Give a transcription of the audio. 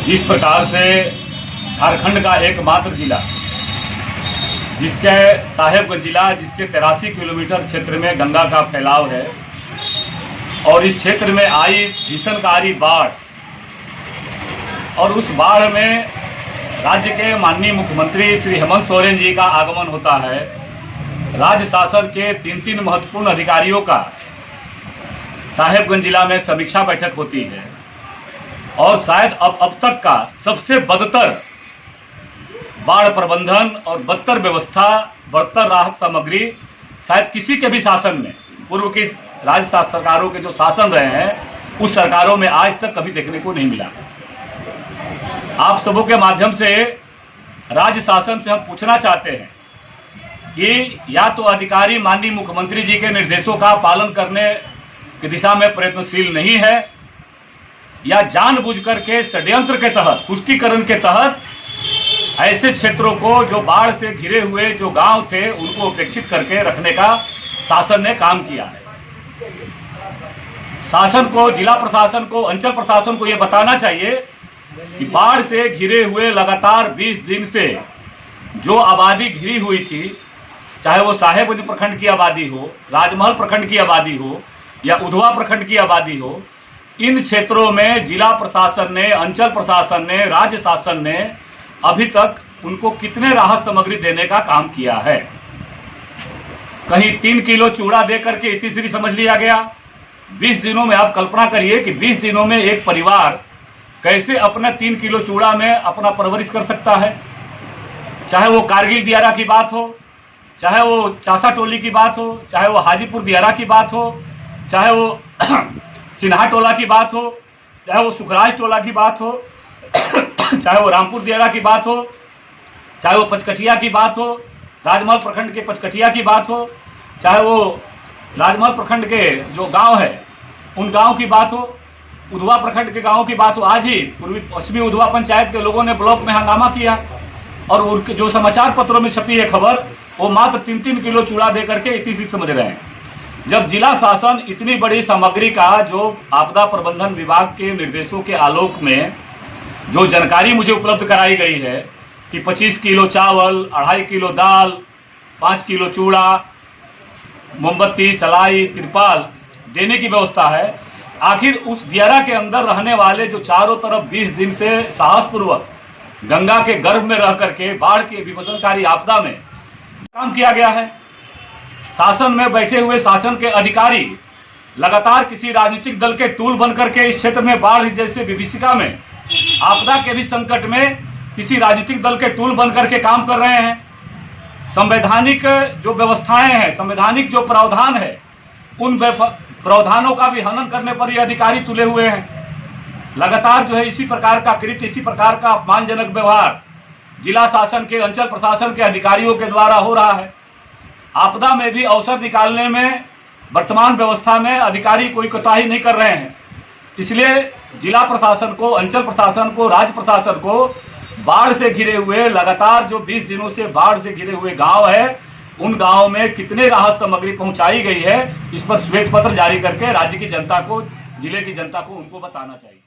जिस प्रकार से झारखंड का एकमात्र जिला जिसके साहेबगंज जिला जिसके 83 किलोमीटर क्षेत्र में गंगा का फैलाव है और इस क्षेत्र में आई भीषणकारी बाढ़ और उस बाढ़ में राज्य के माननीय मुख्यमंत्री श्री हेमंत सोरेन जी का आगमन होता है। राज्य शासन के तीन महत्वपूर्ण अधिकारियों का साहेबगंज जिला में समीक्षा बैठक होती है और शायद अब तक का सबसे बदतर बाढ़ प्रबंधन और बदतर व्यवस्था, बदतर राहत सामग्री शायद किसी के भी शासन में, पूर्व की राज्य सरकारों के जो शासन रहे हैं उस सरकारों में आज तक कभी देखने को नहीं मिला। आप सबों के माध्यम से राज्य शासन से हम पूछना चाहते हैं कि या तो अधिकारी माननीय मुख्यमंत्री जी के निर्देशों का पालन करने की दिशा में प्रयत्नशील नहीं है या जानबूझकर के षड्यंत्र के तहत, तुष्टीकरण के तहत ऐसे क्षेत्रों को जो बाढ़ से घिरे हुए जो गांव थे उनको उपेक्षित करके रखने का शासन ने काम किया है। शासन को, जिला प्रशासन को, अंचल प्रशासन को यह बताना चाहिए कि बाढ़ से घिरे हुए लगातार 20 दिन से जो आबादी घिरी हुई थी, चाहे वो साहेबगंज प्रखंड की आबादी हो, राजमहल प्रखंड की आबादी हो या उधवा प्रखंड की आबादी हो, इन क्षेत्रों में जिला प्रशासन ने, अंचल प्रशासन ने, राज्य शासन ने अभी तक उनको कितने राहत सामग्री देने का काम किया है। कहीं 3 किलो चूड़ा दे करके इतिश्री समझ लिया गया। 20 दिनों में आप कल्पना करिए कि 20 दिनों में एक परिवार कैसे अपना 3 किलो चूड़ा में अपना परवरिश कर सकता है। चाहे वो कारगिल दियारा की बात हो, चाहे वो चासा टोली की बात हो, चाहे वो हाजीपुर दियारा की बात हो, चाहे वो सिन्हा टोला की बात हो, चाहे वो सुखराज टोला की बात हो, चाहे वो रामपुर दियारा की बात हो, चाहे वो पचकठिया की बात हो, राजमहल प्रखंड के पचकठिया की बात हो, चाहे वो राजमहल प्रखंड के जो गांव है उन गांव की बात हो, उधवा प्रखंड के गांवों की बात हो। आज ही पूर्वी पश्चिमी उधवा पंचायत के लोगों ने ब्लॉक में हंगामा किया और उनके जो समाचार पत्रों में छपी है खबर, वो मात्र 3-3 किलो चूड़ा दे करके इतिश्री समझ रहे हैं। जब जिला शासन इतनी बड़ी सामग्री का जो आपदा प्रबंधन विभाग के निर्देशों के आलोक में जो जानकारी मुझे उपलब्ध कराई गई है कि 25 किलो चावल, 2.5 किलो दाल, 5 किलो चूड़ा, मोमबत्ती, सलाई, तिरपाल देने की व्यवस्था है, आखिर उस दियारा के अंदर रहने वाले जो चारों तरफ 20 दिन से साहसपूर्वक गंगा के गर्भ में रह करके बाढ़ की विभीषणकारी आपदा में काम किया गया है। शासन में बैठे हुए शासन के अधिकारी लगातार किसी राजनीतिक दल के टूल बनकर के इस क्षेत्र में बाढ़ जैसे विभीषिका में, आपदा के भी संकट में किसी राजनीतिक दल के टूल बनकर के काम कर रहे हैं। संवैधानिक जो व्यवस्थाएं हैं, संवैधानिक जो प्रावधान है, उन प्रावधानों का भी हनन करने पर ये अधिकारी तुले हुए हैं। लगातार जो है इसी प्रकार का कृत्य, इसी प्रकार का अपमानजनक व्यवहार जिला शासन के, अंचल प्रशासन के अधिकारियों के द्वारा हो रहा है। आपदा में भी अवसर निकालने में वर्तमान व्यवस्था में अधिकारी कोई कोताही नहीं कर रहे हैं। इसलिए जिला प्रशासन को, अंचल प्रशासन को, राज्य प्रशासन को बाढ़ से घिरे हुए, लगातार जो 20 दिनों से बाढ़ से घिरे हुए गांव है, उन गांवों में कितने राहत सामग्री पहुंचाई गई है, इस पर श्वेत पत्र जारी करके राज्य की जनता को, जिले की जनता को उनको बताना चाहिए।